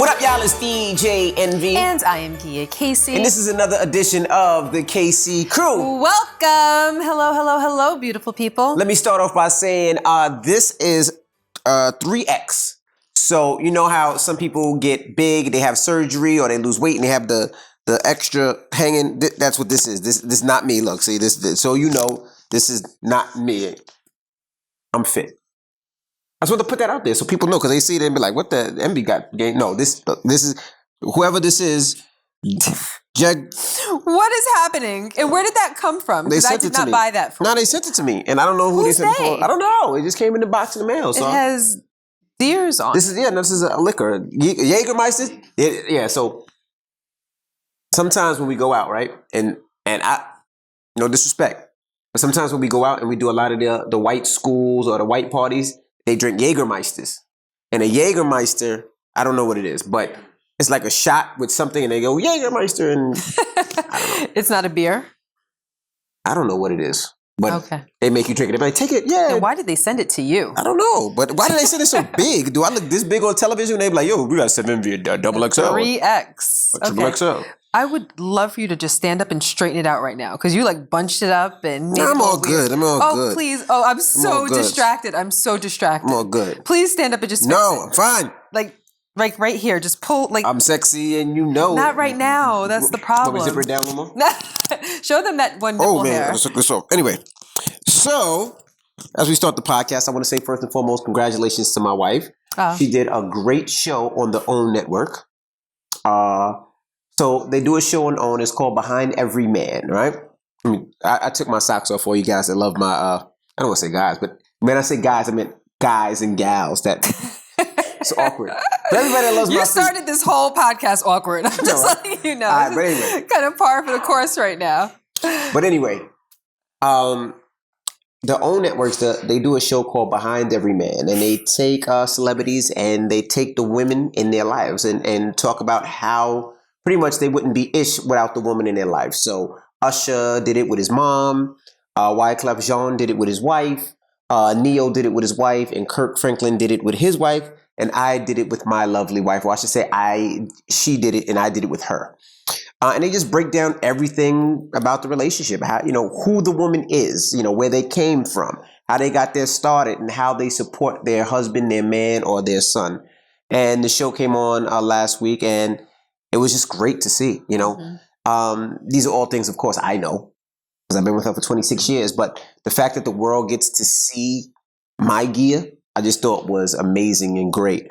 What up, y'all? It's DJ Envy. And I am Gia Casey. And this is another edition of the KC Crew. Welcome. Hello, hello, hello, beautiful people. Let me start off by saying this is 3X. So you know how some people get big, they have surgery, or they lose weight, and they have the extra hanging. That's what this is. This is not me. Look, see this. So you know this is not me. I'm fit. I just want to put that out there so people know, because they see it and be like, "What the MB got?" No, this is whoever this is. What is happening? And where did that come from? Because I did not buy that from. No, they sent it to me, and I don't know who they sent it for. I don't know. It just came in the box in the mail. So it has deers on. This is a liquor, Jägermeister. Yeah. So sometimes when we go out, right, and I, no disrespect, but sometimes when we go out and we do a lot of the white schools or the white parties, they drink Jägermeisters. And a Jägermeister, I don't know what it is, but it's like a shot with something, and they go Jägermeister, and I don't know. It's not a beer? I don't know what it is, but okay. They make you drink it. They're like, take it, yeah. Then why did they send it to you? I don't know, but why did they send it so big? Do I look this big on television? They be like, yo, we got 7 via double XL. 3X. Triple XL. I would love for you to just stand up and straighten it out right now, because you like bunched it up and made I'm all good. I'm all good. Oh, please. Oh, I'm so distracted. I'm so distracted. I'm all good. Please stand up and just No, I'm fine. Like right here. Just pull like I'm sexy and you know. Not right now. That's the problem. Let me zip her down a little more. Show them that one nipple hair. Let's look this up. Anyway, so as we start the podcast, I want to say first and foremost, congratulations to my wife. She did a great show on the OWN network. So they do a show on OWN. It's called Behind Every Man, right? I mean, I took my socks off for you guys that love my, I don't want to say guys, but when I say guys, I meant guys and gals. That it's awkward. For everybody that loves you started this whole podcast awkward. I'm just letting you know. All right, but anyway. Kind of par for the course right now. But anyway, the OWN networks, they do a show called Behind Every Man, and they take celebrities and they take the women in their lives and talk about how pretty much they wouldn't be ish without the woman in their life. So Usher did it with his mom. Wyclef Jean did it with his wife. Neo did it with his wife. And Kirk Franklin did it with his wife. And I did it with my lovely wife. Or I should say she did it and I did it with her. And they just break down everything about the relationship. How, who the woman is, where they came from, how they got there started, and how they support their husband, their man, or their son. And the show came on last week, and it was just great to see, Mm-hmm. These are all things, of course, I know, because I've been with her for 26 years. But the fact that the world gets to see my Gia, I just thought was amazing and great.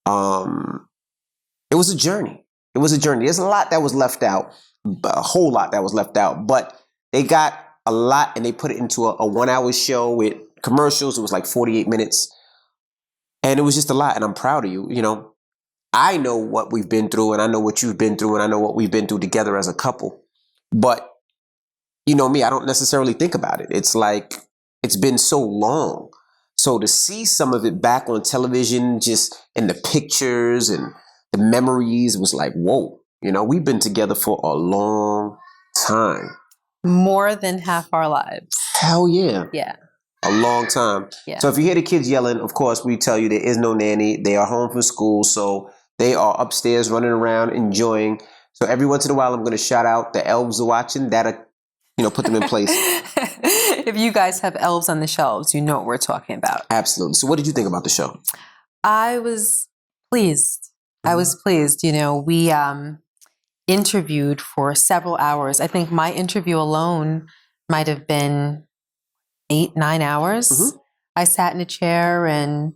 It was a journey. It was a journey. There's a lot that was left out, a whole lot that was left out. But they got a lot, and they put it into a 1-hour show with commercials. It was like 48 minutes. And it was just a lot, and I'm proud of you, I know what we've been through, and I know what you've been through, and I know what we've been through together as a couple. But you know me, I don't necessarily think about it. It's like it's been so long. So to see some of it back on television, just in the pictures and the memories, was like, whoa, we've been together for a long time. More than half our lives. Hell yeah. Yeah. A long time. Yeah. So if you hear the kids yelling, of course, we tell you there is no nanny. They are home from school. So they are upstairs running around, enjoying. So every once in a while, I'm going to shout out the elves are watching. That'll, put them in place. If you guys have elves on the shelves, you know what we're talking about. Absolutely. So what did you think about the show? I was pleased. Mm-hmm. I was pleased. We interviewed for several hours. I think my interview alone might have been 8-9 hours. Mm-hmm. I sat in a chair and,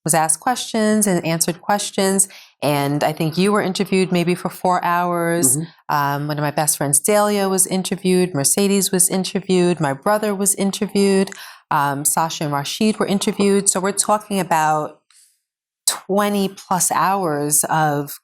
was asked questions and answered questions. And I think you were interviewed maybe for 4 hours. Mm-hmm. One of my best friends, Dahlia, was interviewed. Mercedes was interviewed. My brother was interviewed. Sasha and Rashid were interviewed. So we're talking about 20 plus hours of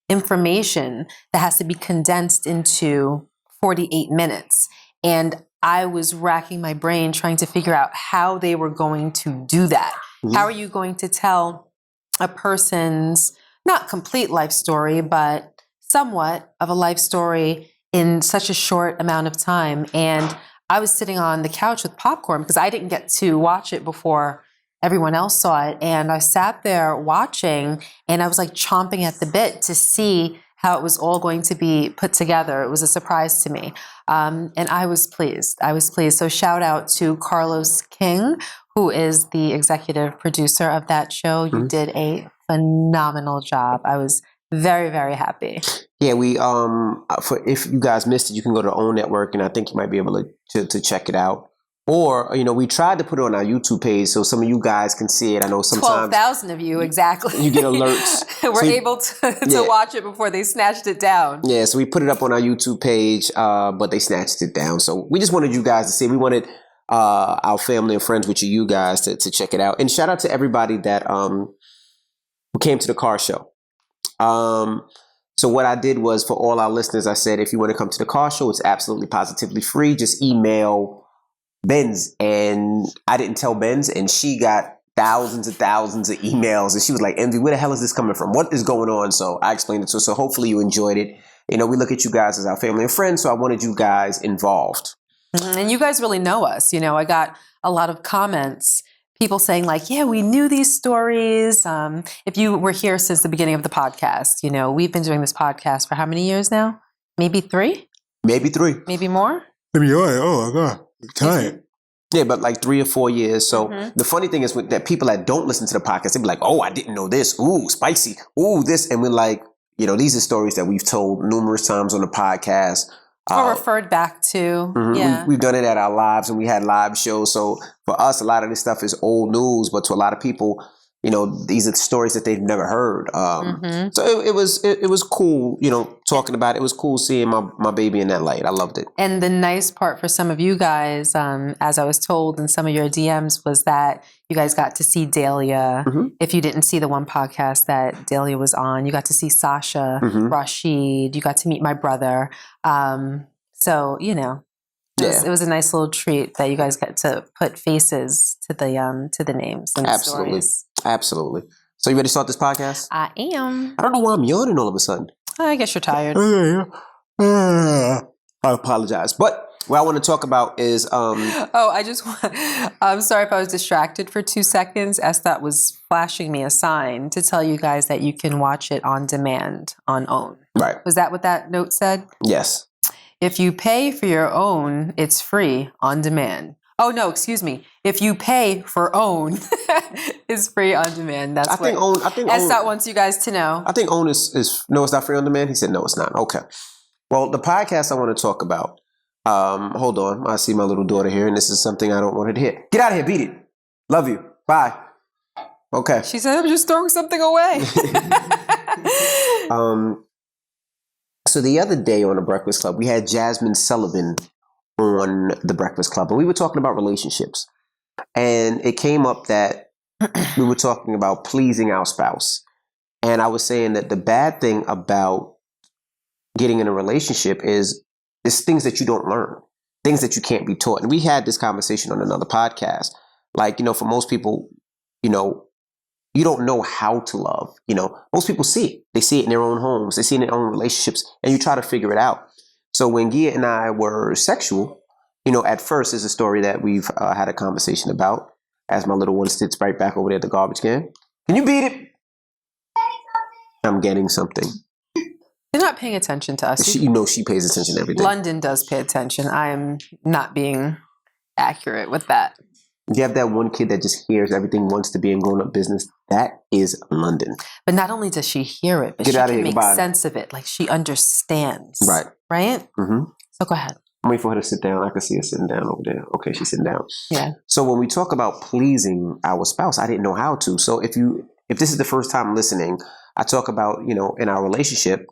information that has to be condensed into 48 minutes. And I was racking my brain trying to figure out how they were going to do that. Mm-hmm. How are you going to tell a person's, not complete life story, but somewhat of a life story in such a short amount of time? And I was sitting on the couch with popcorn because I didn't get to watch it before everyone else saw it. And I sat there watching, and I was like chomping at the bit to see how it was all going to be put together. It was a surprise to me. And I was pleased. I was pleased. So shout out to Carlos King, who is the executive producer of that show. You did a phenomenal job. I was very, very happy. Yeah, we for if you guys missed it, you can go to the OWN Network, and I think you might be able to check it out. Or, we tried to put it on our YouTube page so some of you guys can see it. I know sometimes 12,000 of you, exactly. you get alerts. We're able to watch it before they snatched it down. Yeah, so we put it up on our YouTube page, but they snatched it down. So we just wanted you guys to see. We wanted our family and friends, which are you guys, to check it out. And shout out to everybody that who came to the car show. So what I did was, for all our listeners, I said, if you want to come to the car show, it's absolutely positively free. Just email Benz. And I didn't tell Benz, and she got thousands and thousands of emails, and she was like, Envy, where the hell is this coming from? What is going on? So I explained it to her. So hopefully you enjoyed it. We look at you guys as our family and friends, so I wanted you guys involved. And you guys really know us. I got a lot of comments, people saying like, yeah, we knew these stories. If you were here since the beginning of the podcast, we've been doing this podcast for how many years now? Maybe 3? Maybe 3. Maybe more? Maybe, oh my God. Time. Yeah, but like 3 or 4 years. So the funny thing is that people that don't listen to the podcast, they be like, oh, I didn't know this. Ooh, spicy. Ooh, this. And we're like, these are stories that we've told numerous times on the podcast. Or referred back to. Yeah. We've done it at our lives, and we had live shows. So for us, a lot of this stuff is old news, but to a lot of people, these are stories that they've never heard. So it was cool, talking about it. It was cool seeing my baby in that light. I loved it. And the nice part for some of you guys, as I was told in some of your DMs, was that you guys got to see Dahlia. If you didn't see the one podcast that Dahlia was on, you got to see Sasha, Rashid. You got to meet my brother. So, it was a nice little treat that you guys got to put faces to the names and the stories. Absolutely. So you ready to start this podcast? I am. I don't know why I'm yawning all of a sudden. I guess you're tired. I apologize. But what I want to talk about is... I'm sorry if I was distracted for 2 seconds. Estat was flashing me a sign to tell you guys that you can watch it on demand on OWN. Right. Was that what that note said? Yes. If you pay for your OWN, it's free on demand. Oh, no, excuse me. If you pay for OWN, it's free on demand. That's what Estat wants you guys to know. I think OWN is no, it's not free on demand. He said, no, it's not. Okay. Well, the podcast I want to talk about, hold on. I see my little daughter here, and this is something I don't want her to hear. Get out of here. Beat it. Love you. Bye. Okay. She said, I'm just throwing something away. So the other day on the Breakfast Club, we had Jasmine Sullivan on the Breakfast Club, and we were talking about relationships. And it came up that we were talking about pleasing our spouse. And I was saying that the bad thing about getting in a relationship is things that you don't learn, things that you can't be taught. And we had this conversation on another podcast. Like, for most people, you don't know how to love. Most people see it. They see it in their own homes. They see it in their own relationships, and you try to figure it out. So when Gia and I were sexual, at first is a story that we've had a conversation about, as my little one sits right back over there at the garbage can. Can you beat it? I'm getting something. They're not paying attention to us. She pays attention to everything. London does pay attention. I am not being accurate with that. You have that one kid that just hears everything, wants to be in grown-up business. That is London. But not only does she hear it, but she can make sense of it. Like, she understands. Right. Right? Mm-hmm. So go ahead. I'm waiting for her to sit down. I can see her sitting down over there. Okay, she's sitting down. Yeah. So when we talk about pleasing our spouse, I didn't know how to. So if this is the first time listening, I talk about, in our relationship,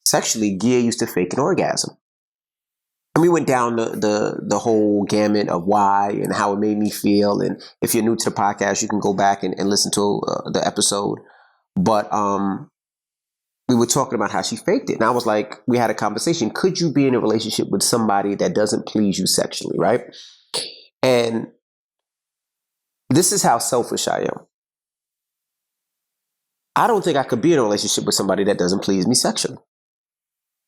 sexually, Gia used to fake an orgasm. And we went down the whole gamut of why and how it made me feel. And if you're new to the podcast, you can go back and listen to the episode. But we were talking about how she faked it. And I was like, we had a conversation. Could you be in a relationship with somebody that doesn't please you sexually, right? And this is how selfish I am. I don't think I could be in a relationship with somebody that doesn't please me sexually.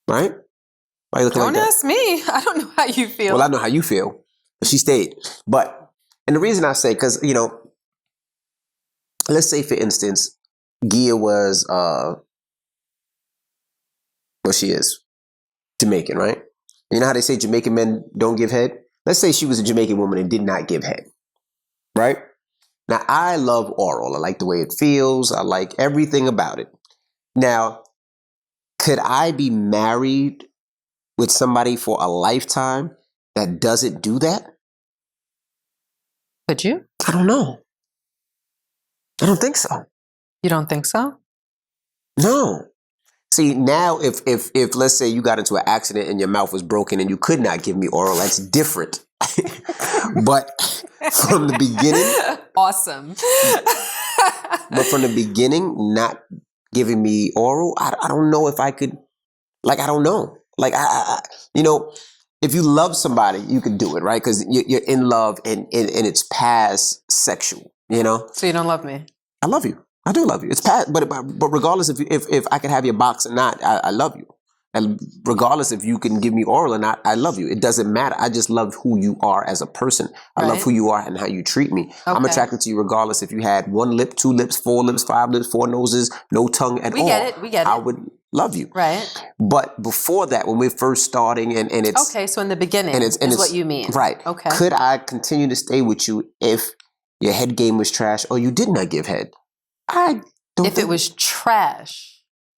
Right? Why are you looking like that? Don't ask me. I don't know how you feel. Well, I know how you feel. She stayed. And the reason I say, because, let's say for instance, Gia was well, she is Jamaican, right? You know how they say Jamaican men don't give head? Let's say she was a Jamaican woman and did not give head, right? Now, I love oral. I like the way it feels. I like everything about it. Now, could I be married with somebody for a lifetime that doesn't do that? Could you? I don't know. I don't think so. You don't think so? No. See, now if let's say you got into an accident and your mouth was broken and you could not give me oral, that's different. But from the beginning, awesome. but from the beginning, not giving me oral, I don't know if I could. Like, I don't know. Like, you know, if you love somebody, you can do it, right? Because you're in love and it's past sexual, you know? So you don't love me? I love you. I do love you. It's past, but regardless if I can have your box or not, I love you. And regardless if you can give me oral or not, I love you. It doesn't matter. I just love who you are as a person. I love who you are and how you treat me. Okay. I'm attracted to you regardless if you had 1 lip, 2 lips, 4 lips, 5 lips, 4 noses, no tongue at all. We get it. I would love you. Right. But before that, when we're first starting and it's... Okay, so in the beginning is what you mean. Right. Okay. Could I continue to stay with you if your head game was trash or you did not give head? I don't If it was trash.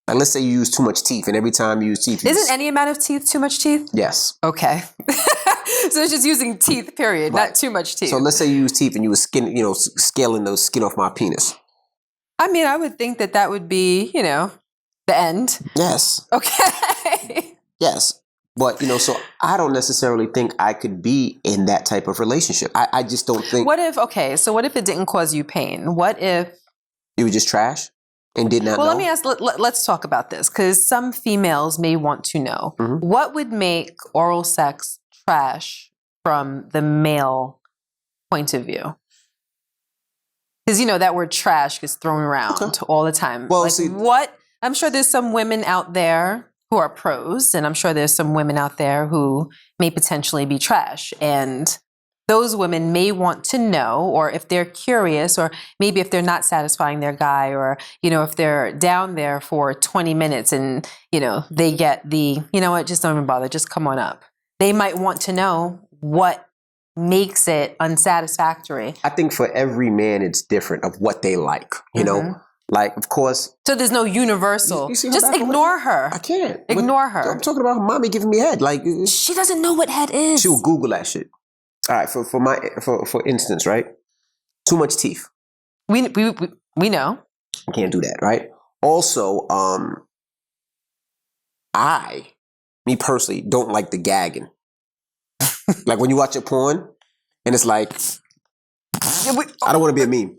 Like, let's say you use too much teeth, and every time you use teeth... Isn't any amount of teeth too much teeth? Yes. Okay. So it's just using teeth, period, right. Not too much teeth. So let's say you use teeth and you were scaling the skin off my penis. I mean, I would think that would be, the end. Yes. Okay. Yes. But, so I don't necessarily think I could be in that type of relationship. I just don't think... What if it didn't cause you pain? What if... You were just trash? And did not know? Let me ask, let's talk about this, because some females may want to know. Mm-hmm. What would make oral sex trash from the male point of view? Because, that word trash gets thrown around all the time. Well, I'm sure there's some women out there who are pros, and I'm sure there's some women out there who may potentially be trash. And those women may want to know, or if they're curious, or maybe if they're not satisfying their guy, or, if they're down there for 20 minutes and, they get just don't even bother, just come on up. They might want to know what makes it unsatisfactory. I think for every man, it's different of what they like, you know? Like, of course. So there's no universal. Just ignore her. I can't. Ignore her. I'm talking about mommy giving me head. Like, she doesn't know what head is. She will Google that shit. All right, for instance, right? Too much teeth. We know. I can't do that, right? Also, me personally, don't like the gagging. Like when you watch a porn, and it's like, I don't want to be a meme.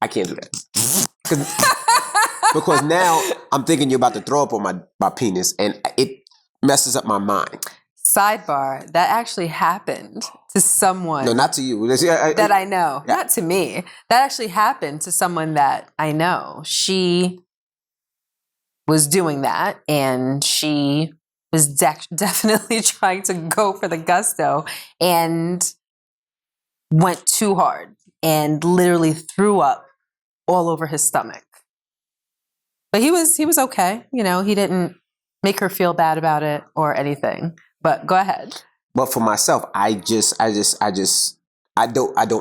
I can't do that. Because now I'm thinking you're about to throw up on my penis, and it messes up my mind. Sidebar, that actually happened to someone. No, not to you. That I know. Yeah. Not to me. That actually happened to someone that I know. She was doing that, and she was definitely trying to go for the gusto and went too hard and literally threw up all over his stomach. But he was okay. He didn't make her feel bad about it or anything. But go ahead. But for myself, I don't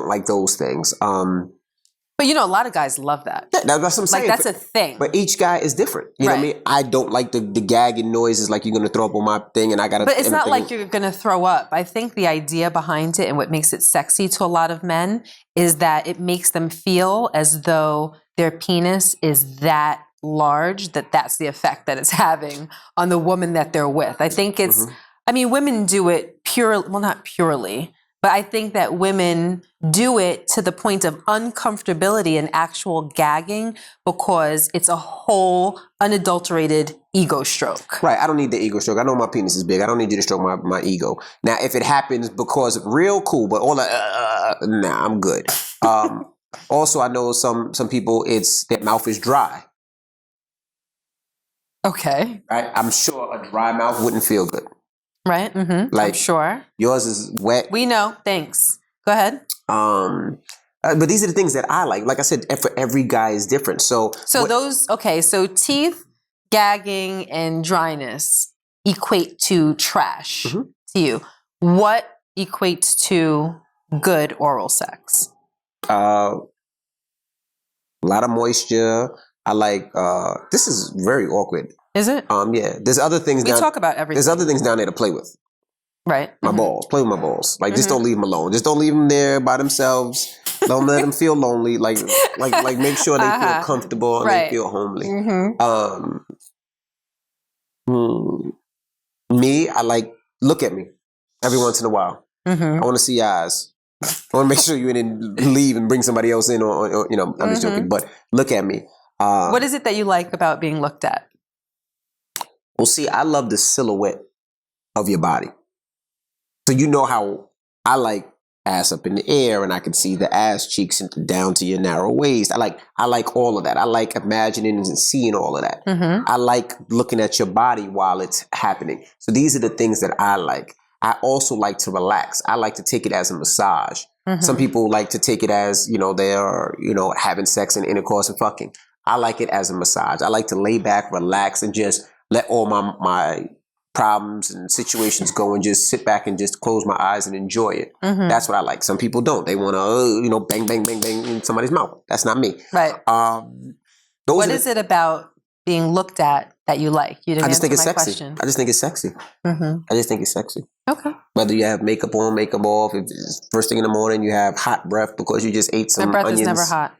like those things. But a lot of guys love that. Yeah, that's what I'm saying. Like, that's a thing. But each guy is different. You know what I mean? I don't like the gagging noises, like you're gonna throw up on my thing, and I gotta. But it's not like you're gonna throw up. I think the idea behind it and what makes it sexy to a lot of men is that it makes them feel as though their penis is that large, that's the effect that it's having on the woman that they're with. I think it's. I mean, women do it not purely, but I think that women do it to the point of uncomfortability and actual gagging because it's a whole unadulterated ego stroke. Right. I don't need the ego stroke. I know my penis is big. I don't need you to stroke my ego. Now, if it happens because of real cool, but all nah, I'm good. Also, I know some people, their mouth is dry. Okay. Right. I'm sure a dry mouth wouldn't feel good. Right. Mm-hmm. Like, I'm sure. Yours is wet. We know. Thanks. Go ahead. But these are the things that I like. Like I said, for every guy is different. So so teeth, gagging, and dryness equate to trash Mm-hmm. to you. What equates to good oral sex? A lot of moisture. I like. This is very awkward. Is it? Yeah. There's other things. We talk about everything. There's other things down there to play with. Right. My balls. Play with my balls. Like, just don't leave them alone. Just don't leave them there by themselves. Don't let them feel lonely. Like make sure they feel comfortable and they feel homely. Me, I like, look at me every once in a while. I want to see your eyes. I want to make sure you didn't leave and bring somebody else in, or I'm just joking. But look at me. What is it that you like about being looked at? Well, see, I love the silhouette of your body. So you know how I like ass up in the air, and I can see the ass cheeks and down to your narrow waist. I like all of that. I like imagining and seeing all of that. I like looking at your body while it's happening. So these are the things that I like. I also like to relax. I like to take it as a massage. Some people like to take it as, they are, having sex and intercourse and fucking. I like it as a massage. I like to lay back, relax, and just let all my problems and situations go and just sit back and just close my eyes and enjoy it. That's what I like. Some people don't. They want to, bang, bang, bang, bang in somebody's mouth. That's not me. Right. What is it about being looked at that you like? You didn't I just think it's answer my sexy. question. I just think it's sexy. I just think it's sexy. Okay. Whether you have makeup on, makeup off, if it's first thing in the morning, you have hot breath because you just ate some My breath onions. is never hot.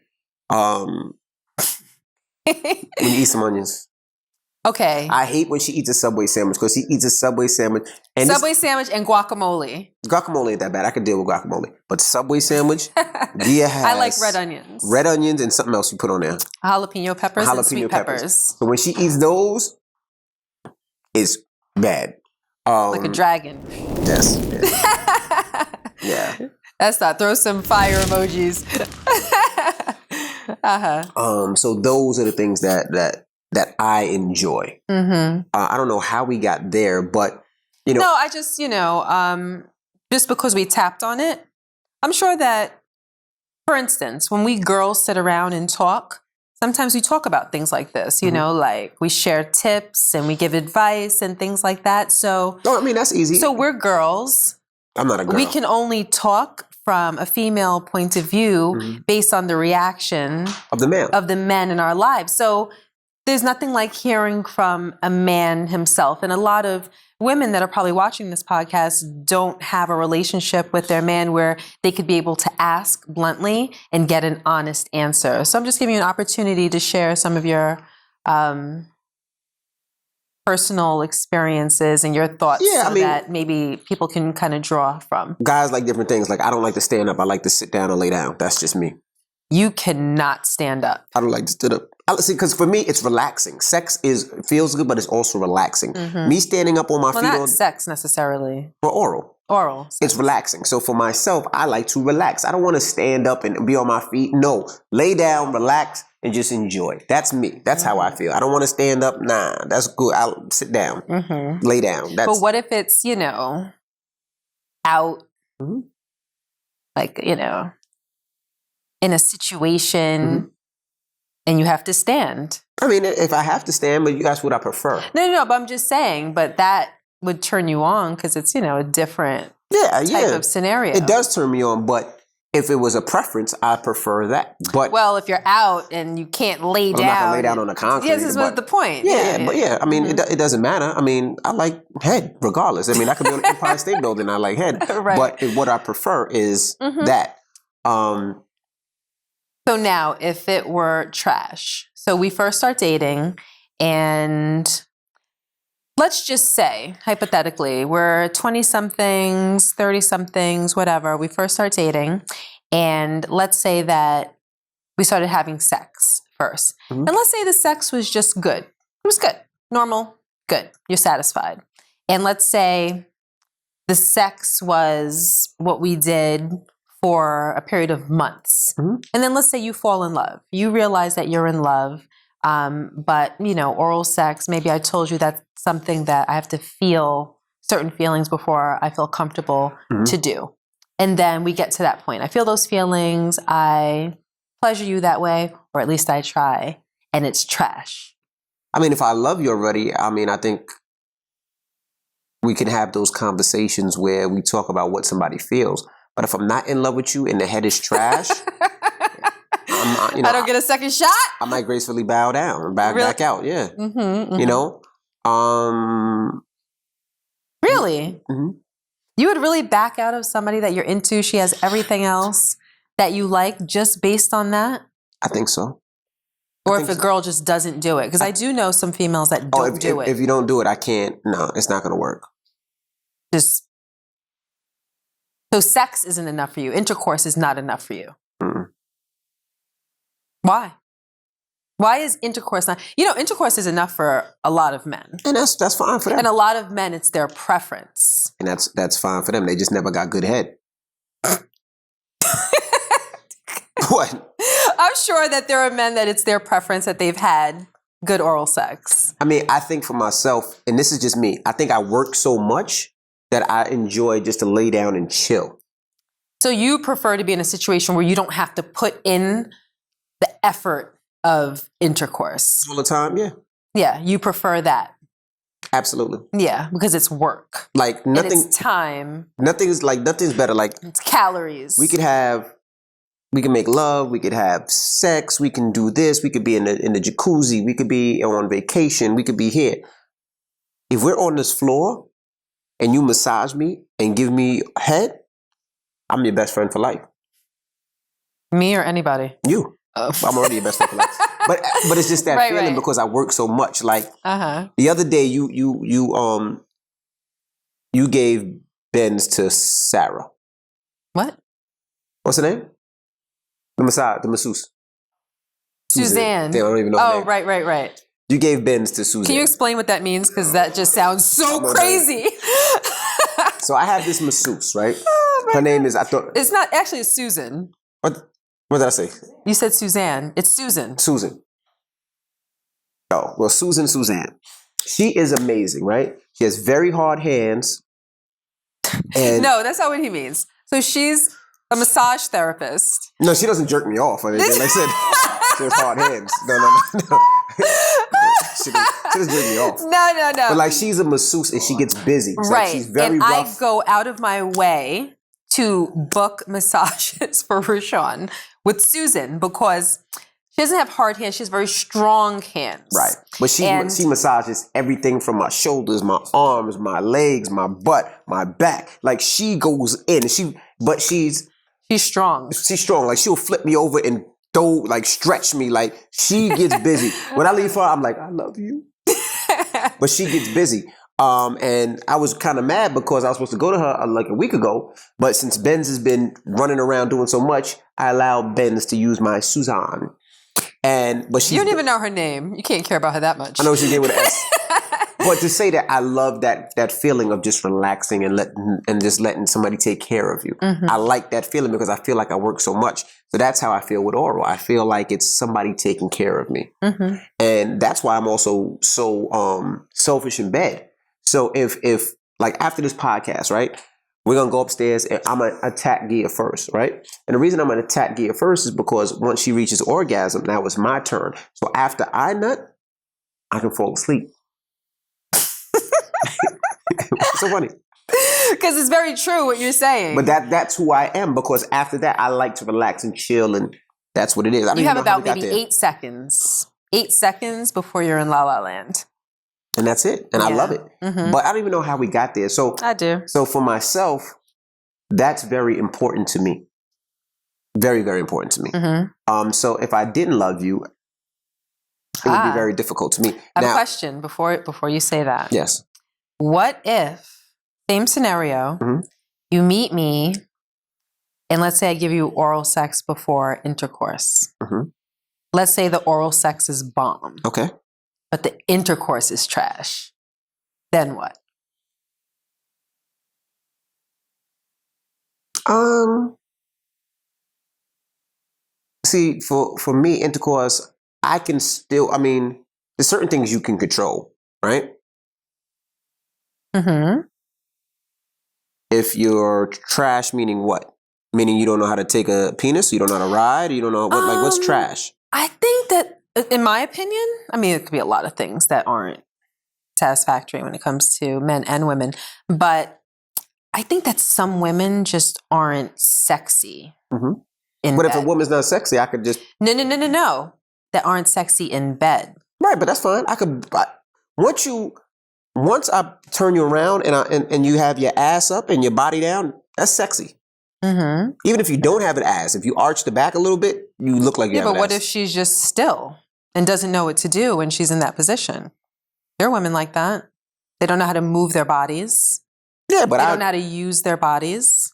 When you eat some onions. Okay. I hate when she eats a Subway sandwich because she eats a Subway sandwich. And sandwich and guacamole. Guacamole ain't that bad. I could deal with guacamole. But Subway sandwich, Gia has... I like red onions. Red onions and something else you put on there. Jalapeno peppers and sweet peppers. So when she eats those, it's bad. Like a dragon. Yes. Yeah. That's not. Throw some fire emojis. So those are the things that I enjoy. I don't know how we got there, but No, I just just because we tapped on it, I'm sure that, for instance, when we girls sit around and talk, sometimes we talk about things like this. Like we share tips and we give advice and things like that. So, that's easy. So we're girls. I'm not a girl. We can only talk from a female point of view based on the reaction of the men in our lives. So there's nothing like hearing from a man himself. And a lot of women that are probably watching this podcast don't have a relationship with their man where they could be able to ask bluntly and get an honest answer. So I'm just giving you an opportunity to share some of your personal experiences and your thoughts that maybe people can kind of draw from. Guys like different things. Like, I don't like to stand up. I like to sit down and lay down. That's just me. You cannot stand up. I don't like to sit up. See, because for me, it's relaxing. Sex feels good, but it's also relaxing. Me standing up on my feet. Well, not sex necessarily. For oral. Oral. Sex. It's relaxing. So for myself, I like to relax. I don't want to stand up and be on my feet. No. Lay down, relax, and just enjoy. That's me. That's how I feel. I don't want to stand up. Nah, that's good. I'll sit down. Lay down. But what if it's, out, like, in a situation and you have to stand? If I have to stand, but that's what I prefer. No, but I'm just saying, but that would turn you on because it's, a different type of scenario. It does turn me on, but if it was a preference, I prefer that. But if you're out and you can't lay down. I'm not going to lay down on the concrete. Yes, this was the point. It doesn't matter. I like head regardless. I could be on the Empire State Building. I like head. Right. But what I prefer is that. So now, if it were trash, so we first start dating and let's just say, hypothetically, we're 20-somethings, 30-somethings, whatever. We first start dating and let's say that we started having sex first. And let's say the sex was just good. It was good, normal, good. You're satisfied. And let's say the sex was what we did for a period of months. And then let's say you fall in love. You realize that you're in love, but, oral sex, maybe I told you that's something that I have to feel certain feelings before I feel comfortable to do. And then we get to that point. I feel those feelings. I pleasure you that way, or at least I try. And it's trash. I mean, if I love you already, I mean, I think we can have those conversations where we talk about what somebody feels. But if I'm not in love with you and the head is trash, I don't get a second shot. I might gracefully bow down and back out. Yeah. You know? Really? Mm-hmm. You would really back out of somebody that you're into? She has everything else that you like just based on that? I think so. Or if a girl just doesn't do it? Because I do know some females that don't do it. If you don't do it, I can't. No, it's not going to work. So sex isn't enough for you. Intercourse is not enough for you. Mm-mm. Why? Why is intercourse not? Intercourse is enough for a lot of men. And that's fine for them. And a lot of men, it's their preference. And that's fine for them. They just never got good head. What? I'm sure that there are men that it's their preference that they've had good oral sex. I mean, I think for myself, and this is just me, I think I work so much that I enjoy just to lay down and chill. So you prefer to be in a situation where you don't have to put in the effort of intercourse. All the time, yeah. Yeah, you prefer that. Absolutely. Yeah, because it's work. Like nothing. And it's time. Nothing's better. Like it's calories. We can make love. We could have sex. We can do this. We could be in the jacuzzi. We could be on vacation. We could be here. If we're on this floor and you massage me and give me head, I'm your best friend for life. Me or anybody? You. I'm already your best friend for life. But it's just that feeling because I work so much. Like the other day, you gave Benz to Sarah. What? What's her name? The masseuse. Suzanne. Damn, I don't even know her name. Right. You gave Benz to Suzanne. Can you explain what that means? Because that just sounds so crazy. So I have this masseuse, right? Her name is, it's not, actually it's Susan. What did I say? You said Suzanne. It's Susan. Susan. Oh, well, Suzanne. She is amazing, right? She has very hard hands. And no, that's not what he means. So she's a massage therapist. No, she doesn't jerk me off or anything. Like I said, she has hard hands. No. She doesn't jerk me off. No. But like she's a masseuse and she gets busy. So right. Like, she's very and rough. I go out of my way to book massages for Rashawn with Susan because she doesn't have hard hands. She has very strong hands. Right. But she massages everything from my shoulders, my arms, my legs, my butt, my back. Like she goes in. She's strong. She's strong. Like she'll flip me over and stretch me. Like she gets busy. When I leave her, I'm like, I love you. But she gets busy. And I was kind of mad because I was supposed to go to her like a week ago. But since Benz has been running around doing so much, I allowed Benz to use my Suzanne. But you don't even know her name. You can't care about her that much. I know she did with an S. But to say that I love that feeling of just relaxing and just letting somebody take care of you. Mm-hmm. I like that feeling because I feel like I work so much. So that's how I feel with oral. I feel like it's somebody taking care of me. Mm-hmm. And that's why I'm also so selfish in bed. So if like after this podcast, right, we're going to go upstairs and I'm going to attack Gia first, right? And the reason I'm going to attack Gia first is because once she reaches orgasm, now it's my turn. So after I nut, I can fall asleep. What's so funny? Because it's very true what you're saying. But that's who I am because after that, I like to relax and chill and that's what it is. You have about maybe 8 seconds. 8 seconds before you're in La La Land. And that's it. And I love it. Mm-hmm. But I don't even know how we got there. So I do. So for myself, that's very important to me. Very, very important to me. Mm-hmm. So if I didn't love you, it would be very difficult to me. I have a question before you say that. Yes. What if, same scenario, mm-hmm. you meet me and let's say I give you oral sex before intercourse. Mm-hmm. Let's say the oral sex is bomb. Okay. But the intercourse is trash. Then what? See, for me, intercourse, I can still, there's certain things you can control, right? Mm-hmm. If you're trash, meaning what? Meaning you don't know how to take a penis, you don't know how to ride, you don't know what, like what's trash? I think that, in my opinion, I mean, it could be a lot of things that aren't satisfactory when it comes to men and women, but I think that some women just aren't sexy in But bed. if a woman's not sexy, I could just No. That aren't sexy in bed. right. But that's fine. Once I turn you around and you have your ass up and your body down, that's sexy. Mm-hmm. Even if you don't have an ass, if you arch the back a little bit, you look like you have an ass. But what if she's just still and doesn't know what to do when she's in that position? There are women like that. They don't know how to move their bodies. Yeah, but they don't know how to use their bodies.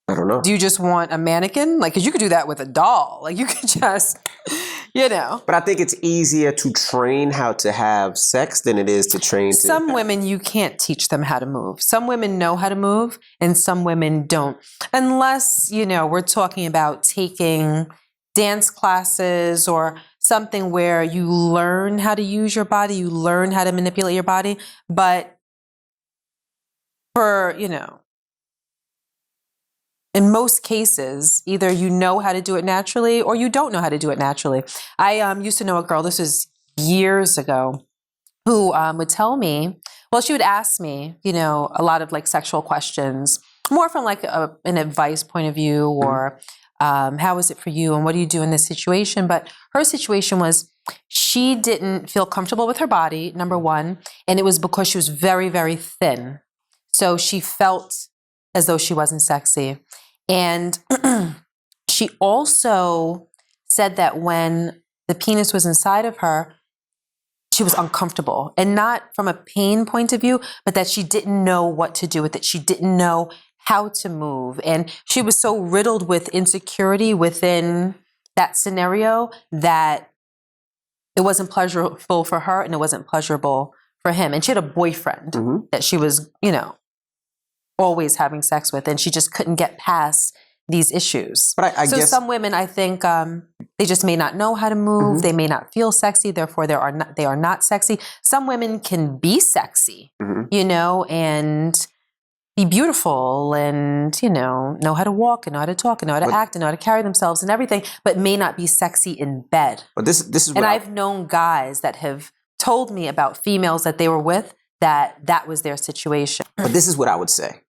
I don't know. Do you just want a mannequin? Like, because you could do that with a doll. Like, you could just, But I think it's easier to train how to have sex than it is to train to... Some women, you can't teach them how to move. Some women know how to move, and some women don't. Unless, we're talking about taking dance classes or something where you learn how to use your body, you learn how to manipulate your body. But for, in most cases, either you know how to do it naturally or you don't know how to do it naturally. I used to know a girl, this was years ago, who would tell me, well, she would ask me, a lot of like sexual questions, more from like an advice point of view or how is it for you and what do you do in this situation? But her situation was she didn't feel comfortable with her body, number one, and it was because she was very, very thin. So she felt as though she wasn't sexy. And she also said that when the penis was inside of her, she was uncomfortable, and not from a pain point of view, but that she didn't know what to do with it. She didn't know how to move. And she was so riddled with insecurity within that scenario that it wasn't pleasurable for her and it wasn't pleasurable for him. And she had a boyfriend that she was, always having sex with, and she just couldn't get past these issues. But I guess some women, I think, they just may not know how to move. They may not feel sexy, therefore they are not sexy. Some women can be sexy, and be beautiful, and know how to walk, and know how to talk, and know how to act, and know how to carry themselves, and everything, but may not be sexy in bed. But this is, and I've known guys that have told me about females that they were with that was their situation. But this is what I would say.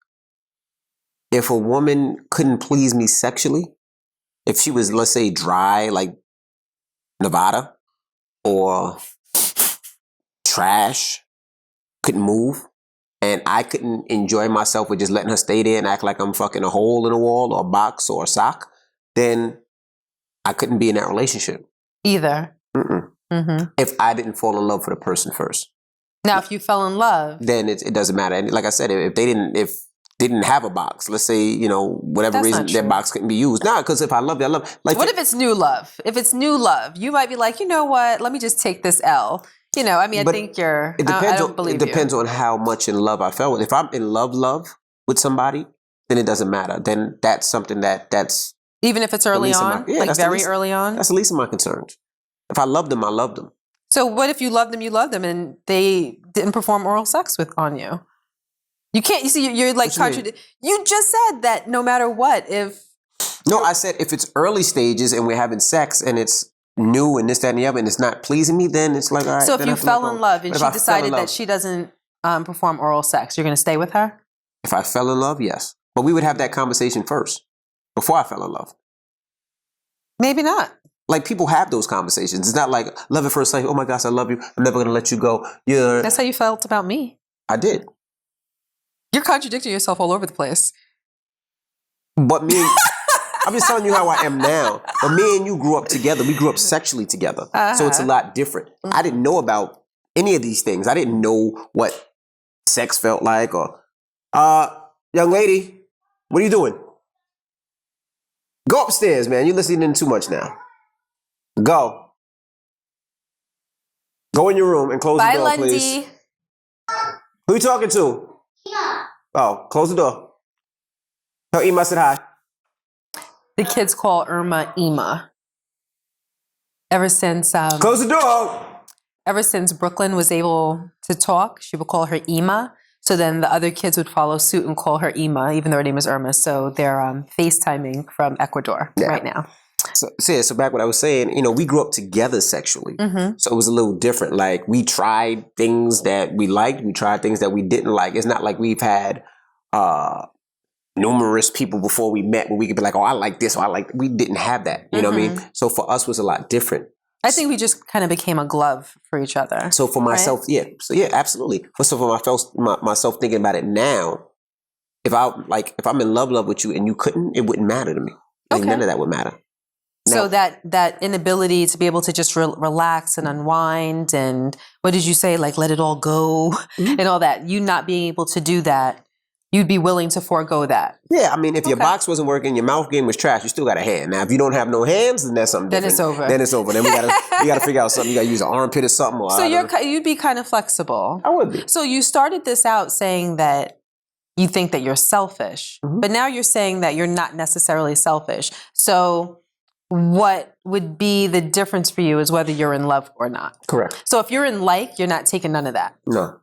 If a woman couldn't please me sexually, if she was, let's say, dry like Nevada or trash, couldn't move, and I couldn't enjoy myself with just letting her stay there and act like I'm fucking a hole in a wall or a box or a sock, then I couldn't be in that relationship. Either. If I didn't fall in love for the person first. Now, if you fell in love, then it doesn't matter. And like I said, if they didn't have a box, let's say, whatever reason their box couldn't be used. No, because if I love you, I love. Like, what if it's new love? If it's new love, you might be like, you know what? Let me just take this L. I think you're. I don't believe it depends on how much in love I fell with. If I'm in love with somebody, then it doesn't matter. Then that's something that's even if it's early on, very early on. That's the least of my concerns. If I loved them, I loved them. So what if you loved them, and they didn't perform oral sex on you? You can't. You see, you're like contradicting. You just said that no matter what, if. No, I said if it's early stages and we're having sex and it's new and this, that, and the other, and it's not pleasing me, then it's like, all right. So if you fell in love and she decided that she doesn't perform oral sex, you're going to stay with her? If I fell in love, yes. But we would have that conversation first before I fell in love. Maybe not. Like, people have those conversations. It's not like love at first sight. Oh my gosh, I love you. I'm never going to let you go. Yeah. That's how you felt about me. I did. You're contradicting yourself all over the place. But me, I'm just telling you how I am now. But me and you grew up together. We grew up sexually together. So it's a lot different. I didn't know about any of these things. I didn't know what sex felt like or, young lady, what are you doing? Go upstairs, man. You're listening too much now. Go. Go in your room and close the door, Lundy. please. Who you talking to? Yeah. Oh, close the door. Tell Ima I said hi. The kids call Irma Ima. Ever since close the door. Ever since Brooklyn was able to talk, she would call her Ima. So then the other kids would follow suit and call her Ima, even though her name is Irma. So they're FaceTiming from Ecuador right now. So back what I was saying, we grew up together sexually. Mm-hmm. So it was a little different. Like we tried things that we liked. We tried things that we didn't like. It's not like we've had numerous people before we met where we could be like, oh, I like this. Or we didn't have that. You know what I mean? So for us, it was a lot different. I think we just kind of became a glove for each other. So for myself, right? yeah. So yeah, absolutely. So for myself thinking about it now, if I'm in love with you and you couldn't, it wouldn't matter to me. None of that would matter. So that inability to be able to just relax and unwind and what did you say? Like let it all go and all that. You not being able to do that, you'd be willing to forego that. Yeah, I mean, if your box wasn't working, your mouth game was trash, you still got a hand. Now, if you don't have no hands, then that's something different. Then it's over. Then we gotta figure out something. You gotta use an armpit or something. Or so you'd be kind of flexible. I would be. So you started this out saying that you think that you're selfish, but now you're saying that you're not necessarily selfish. So what would be the difference for you is whether you're in love or not. Correct. So if you're in like, you're not taking none of that. No.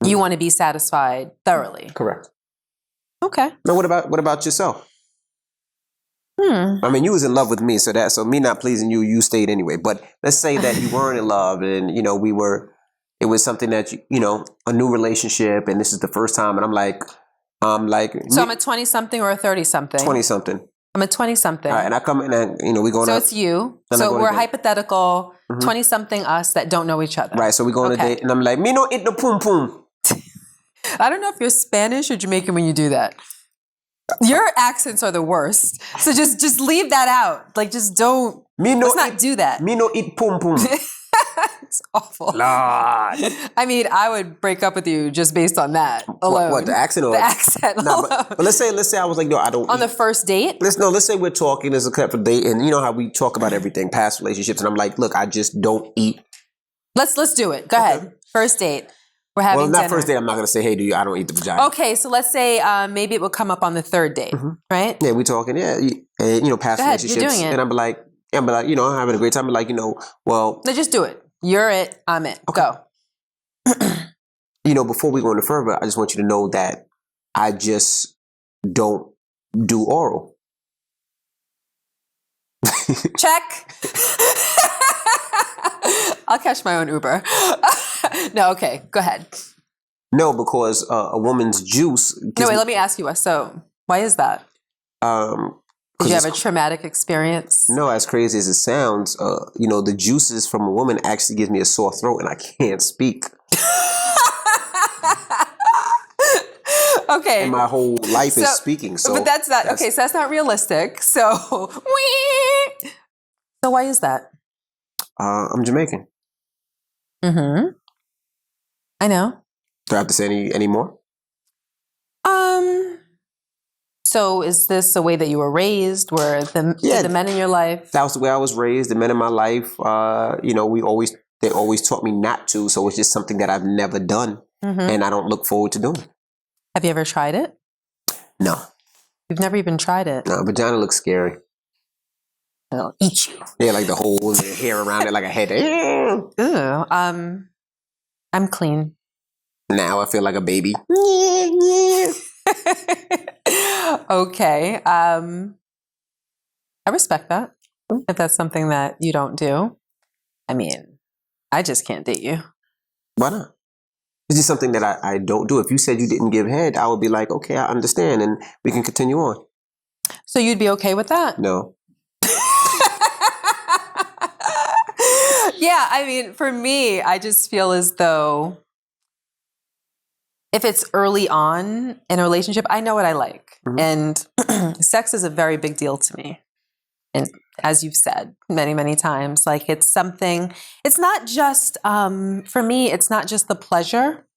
You want to be satisfied thoroughly. Correct. Okay. Now, what about yourself? I mean, you was in love with me, so me not pleasing you, you stayed anyway. But let's say that you weren't in love, and it was something that a new relationship, and this is the first time, and I'm like. So I'm a 20-something or a 30-something. 20-something. I'm a 20-something. All right, and I come in and we going. So it's you. So we're hypothetical 20-something us that don't know each other. Right. So we go on a date, and I'm like, me no eat the pum pum. I don't know if you're Spanish or Jamaican when you do that. Your accents are the worst. So just leave that out. Like just don't. Let's not do that. Me no eat pum pum. It's awful. Lord. I mean, I would break up with you just based on that alone. What the accent? Or the accent. But let's say I was like, no, I don't. On the first date? Let's say we're talking. There's a couple of date, and you know how we talk about everything, past relationships, and I'm like, look, I just don't eat. Let's do it. Go ahead. First date. We're having dinner. First date. I'm not gonna say, hey, I don't eat the vagina. Okay, so let's say maybe it will come up on the third date, right? Yeah, we talking. Yeah, past relationships, you're doing it. and I'm like, I'm having a great time. I'm like, well, let's just do it. You're it. I'm it. Okay. Go. Before we go any further, I just want you to know that I just don't do oral. Check. I'll catch my own Uber. No, okay. Go ahead. No, because a woman's juice. No, wait. Let me ask you. So, why is that? Did you have a traumatic experience? No, as crazy as it sounds, the juices from a woman actually gives me a sore throat and I can't speak. Okay. And my whole life is speaking. So, but that's not okay. So that's not realistic. So, so why is that? I'm Jamaican. I know. Do I have to say any more? So is this the way that you were raised? Were the men in your life? That was the way I was raised. The men in my life, they always taught me not to. So it's just something that I've never done, and I don't look forward to doing. Have you ever tried it? No. You've never even tried it. No, vagina looks scary. It'll eat you. Yeah, like the holes and the hair around it, like a head. Ew. I'm clean. Now I feel like a baby. Okay. I respect that. If that's something that you don't do. I mean, I just can't date you. Why not? It's just something that I don't do. If you said you didn't give head, I would be like, okay, I understand, and we can continue on. So you'd be okay with that? No. Yeah, I mean, for me, I just feel as though if it's early on in a relationship, I know what I like. And sex is a very big deal to me. And as you've said many, many times, like it's something, it's not just, for me, it's not just the pleasure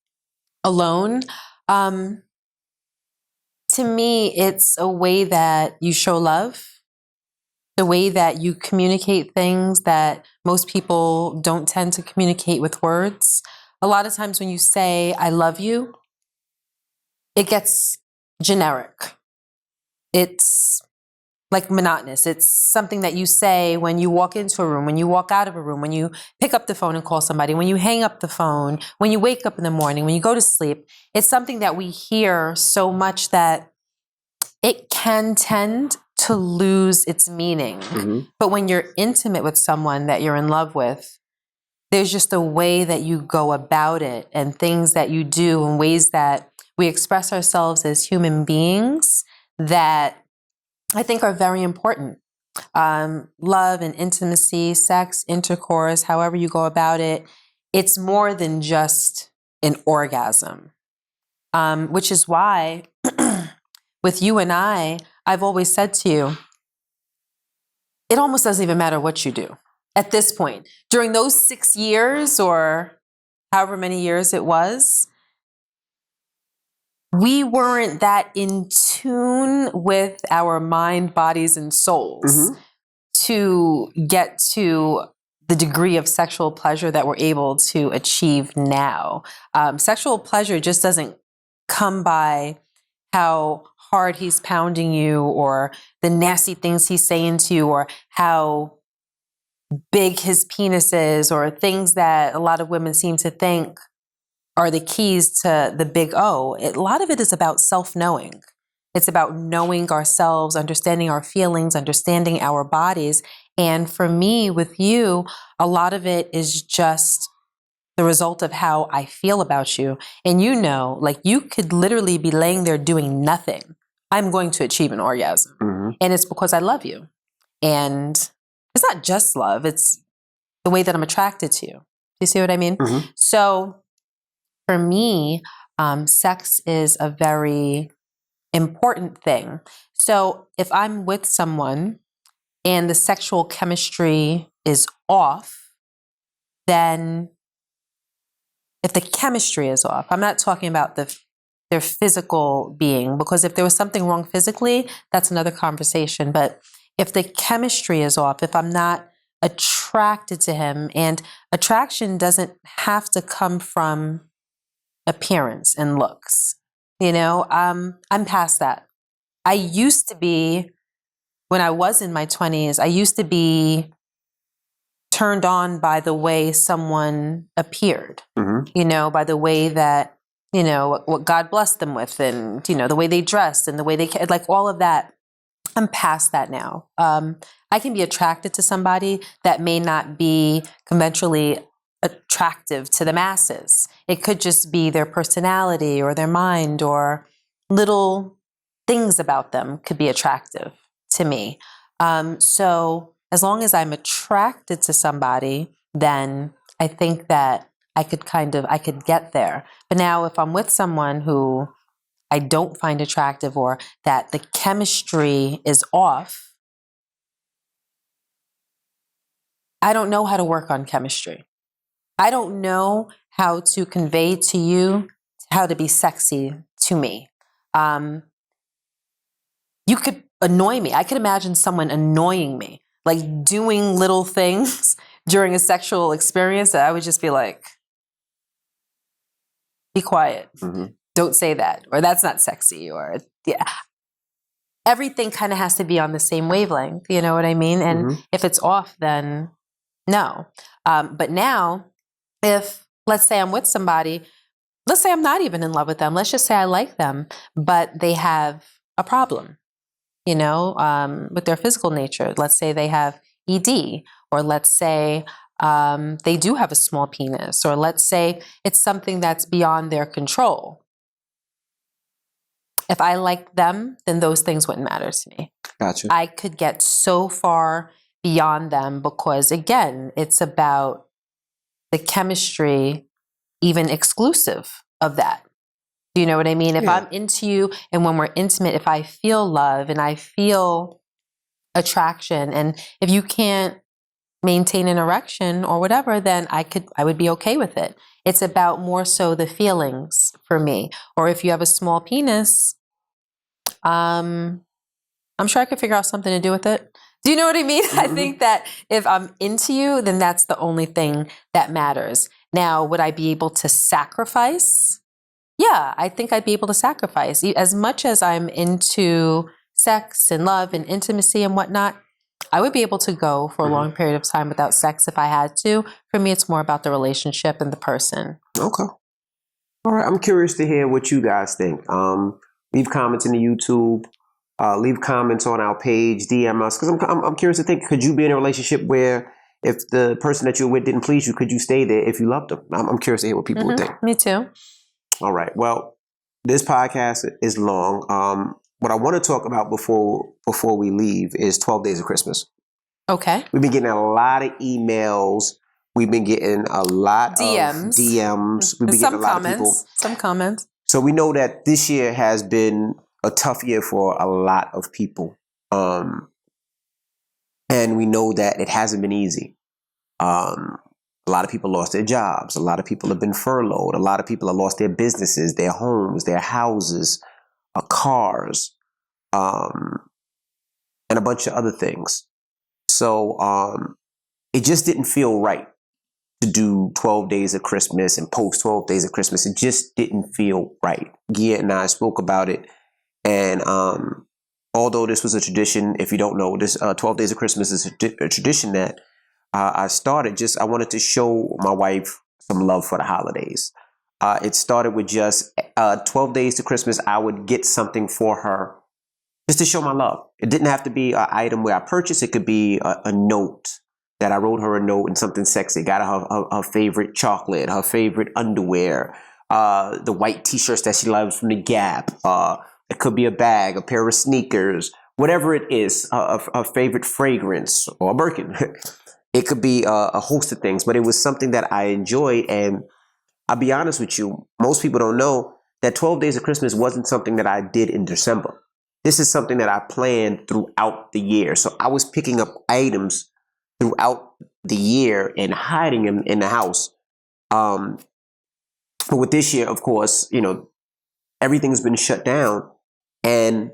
alone. To me, it's a way that you show love, the way that you communicate things that most people don't tend to communicate with words. A lot of times when you say, I love you, it gets generic. It's like monotonous. It's something that you say when you walk into a room, when you walk out of a room, when you pick up the phone and call somebody, when you hang up the phone, when you wake up in the morning, when you go to sleep. It's something that we hear so much that it can tend to lose its meaning. Mm-hmm. But when you're intimate with someone that you're in love with, there's just a way that you go about it and things that you do and ways that we express ourselves as human beings that I think are very important. Love and intimacy, sex, intercourse, however you go about it, it's more than just an orgasm, which is why with you and I've always said to you, it almost doesn't even matter what you do at this point. During those 6 years or however many years it was, we weren't that in tune with our mind, bodies, and souls to get to the degree of sexual pleasure that we're able to achieve now. Sexual pleasure just doesn't come by how hard he's pounding you or the nasty things he's saying to you or how big his penis is or things that a lot of women seem to think are the keys to the big O. A lot of it is about self-knowing. It's about knowing ourselves, understanding our feelings, understanding our bodies. And for me, with you, a lot of it is just the result of how I feel about you. And you know, like you could literally be laying there doing nothing. I'm going to achieve an orgasm. Mm-hmm. And it's because I love you. And it's not just love, it's the way that I'm attracted to you. Do you see what I mean? Mm-hmm. So for me, sex is a very important thing. So if I'm with someone and the sexual chemistry is off, then if the chemistry is off, I'm not talking about their physical being, because if there was something wrong physically, that's another conversation. But if the chemistry is off, if I'm not attracted to him, and attraction doesn't have to come from appearance and looks. I'm past that. I used to be, when I was in my 20s, I used to be turned on by the way someone appeared, by the way that, what God blessed them with and, the way they dressed and the way they, like all of that. I'm past that now. I can be attracted to somebody that may not be conventionally attractive to the masses. It could just be their personality or their mind or little things about them could be attractive to me. So as long as I'm attracted to somebody, then I think that I could get there. But now if I'm with someone who I don't find attractive or that the chemistry is off, I don't know how to work on chemistry. I don't know how to convey to you how to be sexy to me. You could annoy me. I could imagine someone annoying me, like doing little things during a sexual experience that I would just be like, be quiet. Mm-hmm. Don't say that. Or that's not sexy. Or, yeah. Everything kind of has to be on the same wavelength. You know what I mean? And if it's off, then no. But now, if let's say I'm with somebody, let's say I'm not even in love with them. Let's just say I like them, but they have a problem, with their physical nature. Let's say they have ED, or let's say they do have a small penis, or let's say it's something that's beyond their control. If I liked them, then those things wouldn't matter to me. Gotcha. I could get so far beyond them because, again, it's about the chemistry, even exclusive of that. Do you know what I mean? If I'm into you and when we're intimate, if I feel love and I feel attraction, and if you can't maintain an erection or whatever, then I would be okay with it. It's about more so the feelings for me. Or if you have a small penis, I'm sure I could figure out something to do with it. Do you know what I mean? I think that if I'm into you, then that's the only thing that matters. Now, would I be able to sacrifice? Yeah, I think I'd be able to sacrifice. As much as I'm into sex and love and intimacy and whatnot, I would be able to go for a long period of time without sex if I had to. For me, it's more about the relationship and the person. Okay. All right. I'm curious to hear what you guys think. Leave comments in the YouTube. Leave comments on our page. DM us, because I'm curious to think. Could you be in a relationship where if the person that you're with didn't please you, could you stay there if you loved them? I'm curious to hear what people would think. Me too. All right. Well, this podcast is long. What I want to talk about before we leave is 12 Days of Christmas. Okay. We've been getting a lot of emails. We've been getting a lot DMs. of DMs. We've been Some getting a lot comments. of people. Some comments. So we know that this year has been a tough year for a lot of people. And we know that it hasn't been easy. A lot of people lost their jobs. A lot of people have been furloughed. A lot of people have lost their businesses, their homes, their houses, cars, and a bunch of other things. So it just didn't feel right to do 12 Days of Christmas and post 12 Days of Christmas. It just didn't feel right. Gia and I spoke about it. And although this was a tradition, if you don't know, this 12 Days of Christmas is a tradition that I started. I wanted to show my wife some love for the holidays. It started with just 12 Days to Christmas. I would get something for her just to show my love. It didn't have to be an item where I purchased. It could be a note that I wrote her a note and something sexy. Got her favorite chocolate, her favorite underwear, the white T-shirts that she loves from the Gap. It could be a bag, a pair of sneakers, whatever it is, a favorite fragrance or a Birkin. It could be a host of things, but it was something that I enjoyed. And I'll be honest with you, most people don't know that 12 Days of Christmas wasn't something that I did in December. This is something that I planned throughout the year. So I was picking up items throughout the year and hiding them in the house. But with this year, of course, everything's been shut down. And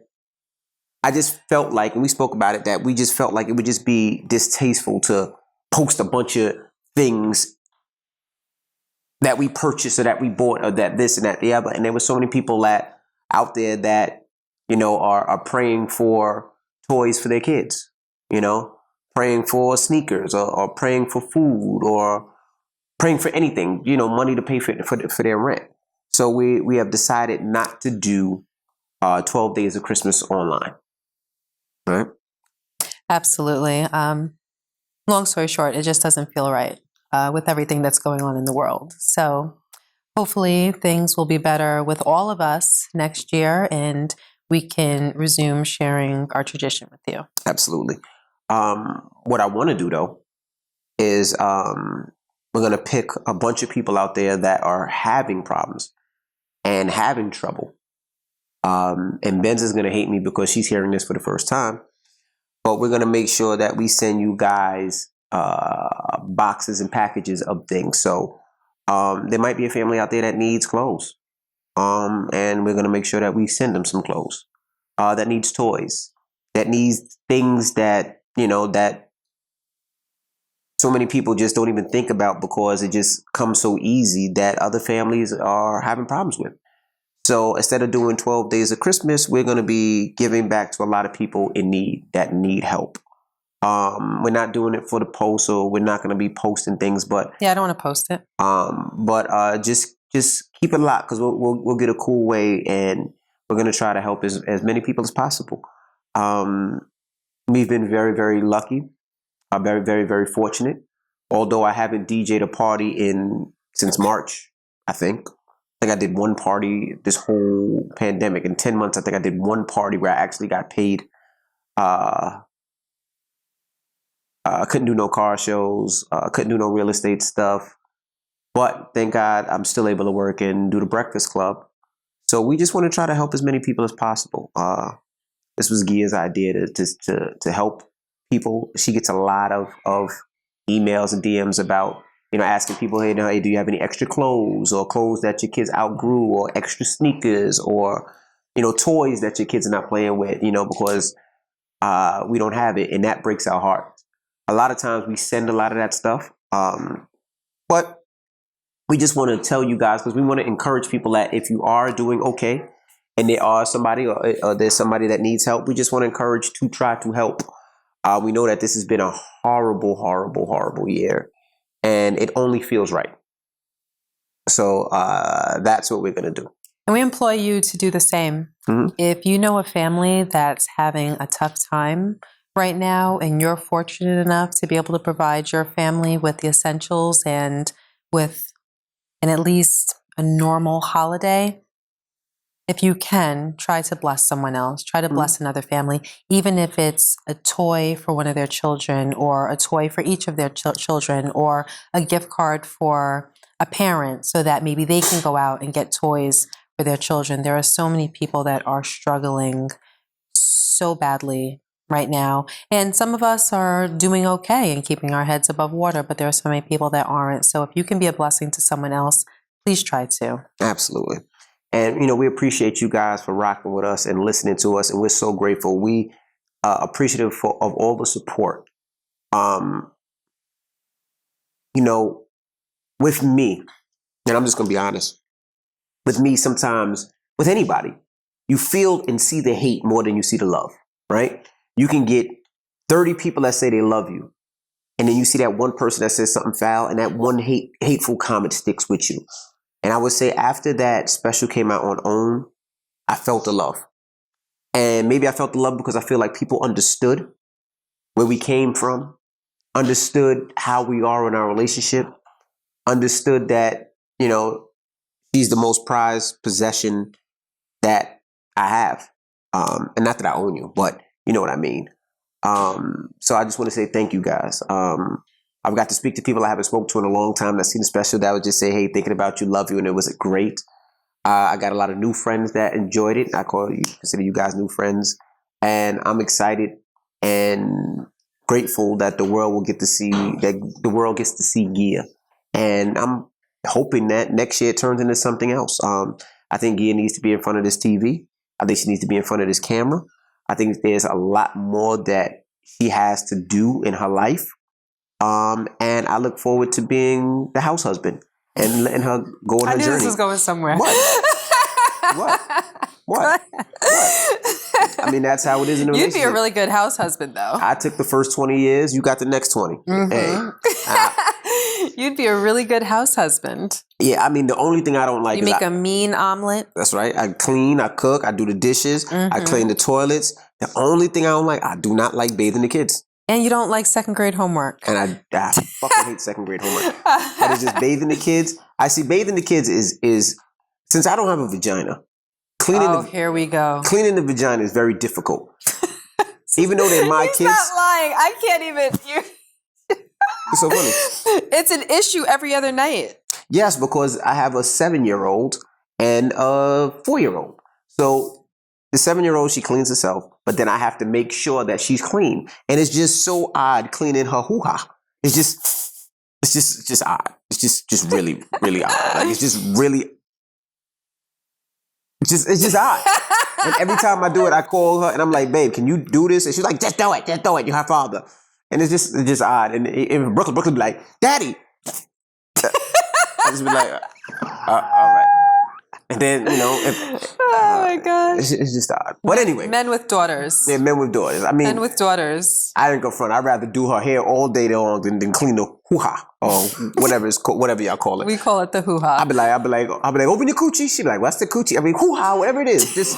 I just felt like, when we spoke about it, that we just felt like it would just be distasteful to post a bunch of things that we purchased or that we bought or that this and that the other. And there were so many people out there that, are praying for toys for their kids, praying for sneakers or praying for food or praying for anything, money to pay for their rent. So we have decided not to do 12 Days of Christmas online. Right? Absolutely. Long story short, it just doesn't feel right with everything that's going on in the world. So hopefully things will be better with all of us next year, and we can resume sharing our tradition with you. Absolutely. What I want to do, though, is we're going to pick a bunch of people out there that are having problems and having trouble. And Benz is going to hate me because she's hearing this for the first time. But we're going to make sure that we send you guys boxes and packages of things. So there might be a family out there that needs clothes. And we're going to make sure that we send them some clothes. That needs toys. That needs things that, that so many people just don't even think about because it just comes so easy that other families are having problems with. So instead of doing 12 Days of Christmas, we're going to be giving back to a lot of people in need that need help. We're not doing it for the post, or we're not going to be posting things, but yeah, I don't want to post it. But just keep it locked, because we'll get a cool way, and we're going to try to help as many people as possible. We've been very, very lucky, very, very, very fortunate. Although I haven't DJ'd a party since March, I think. I did one party this whole pandemic. In 10 months, I think I did one party where I actually got paid. I couldn't do no car shows. Couldn't do no real estate stuff. But thank God I'm still able to work and do the Breakfast Club. So we just want to try to help as many people as possible. This was Gia's idea to help people. She gets a lot of emails and DMs about, asking people, hey, do you have any extra clothes, or clothes that your kids outgrew, or extra sneakers, or, toys that your kids are not playing with, because we don't have it. And that breaks our heart. A lot of times we send a lot of that stuff. But we just want to tell you guys, because we want to encourage people that if you are doing okay and there are somebody or there's somebody that needs help, we just want to encourage to try to help. We know that this has been a horrible, horrible, horrible year, and it only feels right. So that's what we're going to do. And we employ you to do the same. Mhm. If you know a family that's having a tough time right now, and you're fortunate enough to be able to provide your family with the essentials and with at least a normal holiday, if you can, try to bless someone else. Try to bless another family, even if it's a toy for one of their children, or a toy for each of their children, or a gift card for a parent so that maybe they can go out and get toys for their children. There are so many people that are struggling so badly right now. And some of us are doing okay and keeping our heads above water, but there are so many people that aren't. So if you can be a blessing to someone else, please try to. Absolutely. And, we appreciate you guys for rocking with us and listening to us. And we're so grateful. We are appreciative of all the support. With me, and I'm just going to be honest, with me, sometimes with anybody, you feel and see the hate more than you see the love, right? You can get 30 people that say they love you, and then you see that one person that says something foul, and that one hateful comment sticks with you. And I would say after that special came out on OWN, I felt the love. And maybe I felt the love because I feel like people understood where we came from, understood how we are in our relationship, understood that, she's the most prized possession that I have. And not that I own you, but you know what I mean. So I just want to say thank you guys. I've got to speak to people I haven't spoken to in a long time that seen the special that would just say, hey, thinking about you, love you, and it was great. I got a lot of new friends that enjoyed it. I consider you guys new friends. And I'm excited and grateful that the world will get to see, that the world gets to see Gia. And I'm hoping that next year it turns into something else. I think Gia needs to be in front of this TV. I think she needs to be in front of this camera. I think there's a lot more that she has to do in her life. And I look forward to being the house husband and letting her go on her journey. I knew this was going somewhere. What? What? I mean, that's how it is in a relationship. You'd be a really good house husband, though. I took the first 20 years. You got the next 20. Mm-hmm. Hey, you'd be a really good house husband. Yeah, I mean, the only thing I don't like is you make a mean omelet. That's right. I clean, I cook, I do the dishes, I clean the toilets. The only thing I don't like, I do not like bathing the kids. And you don't like second grade homework. And I fucking hate second grade homework. But it's just bathing the kids. I see bathing the kids is since I don't have a vagina, here we go. Cleaning the vagina is very difficult. Even though they're my kids. He's not lying. I can't even. It's so funny. It's an issue every other night. Yes, because I have a 7-year-old and a 4-year-old. So the 7-year-old, she cleans herself, but then I have to make sure that she's clean. And it's just so odd cleaning her hoo-ha. It's just odd. It's just really, really odd. Like it's just odd. And every time I do it, I call her and I'm like, babe, can you do this? And she's like, just do it. You're her father. And it's just odd. And Brooklyn be like, Daddy. I just be like, all right. And then, oh my God. It's just odd. But anyway. Men with daughters. Yeah, men with daughters. I mean. Men with daughters. I didn't go front. I'd rather do her hair all day long than clean the hoo-ha or whatever it's called, whatever y'all call it. We call it the hoo-ha. I'll be like, open your coochie. She'd be like, what's the coochie? I mean, hoo-ha, whatever it is. Just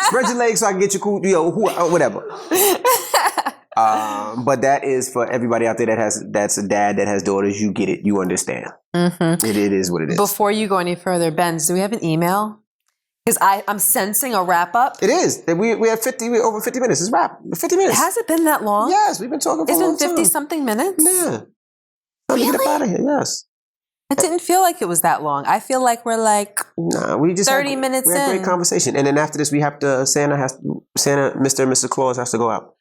spread your legs so I can get your coochie, hoo-ha, whatever. But that is for everybody out there that's a dad that has daughters. You get it. You understand. Mm-hmm. It is what it is. Before you go any further, Benz, do we have an email? Because I'm sensing a wrap up. It is. We have over 50 minutes. It's wrap. 50 minutes. Has it been that long? Yes, we've been talking for a long time. It's been 50-something minutes? Yeah. Really? Get up out of here, yes. It didn't feel like it was that long. I feel like we're we just 30 minutes in. We had a great conversation. And then after this, we have to, Santa, Mr. and Mrs. Claus has to go out.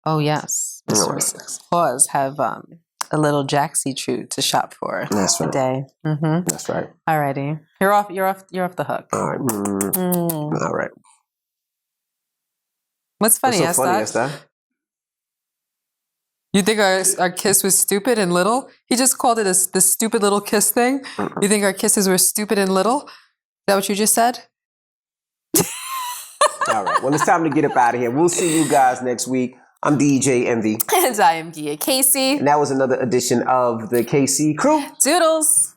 Oh, yes. Mr. and Mrs. Claus have a little Jaxie treat to shop for today. Mm-hmm. That's right. Alrighty. You're off the hook. All right. All right. What's funny, What's so funny, Esther? You think our kiss was stupid and little? He just called it the stupid little kiss thing. You think our kisses were stupid and little? Is that what you just said? All right. Well, it's time to get up out of here. We'll see you guys next week. I'm DJ Envy. And I am Gia Casey. And that was another edition of the KC Crew. Doodles.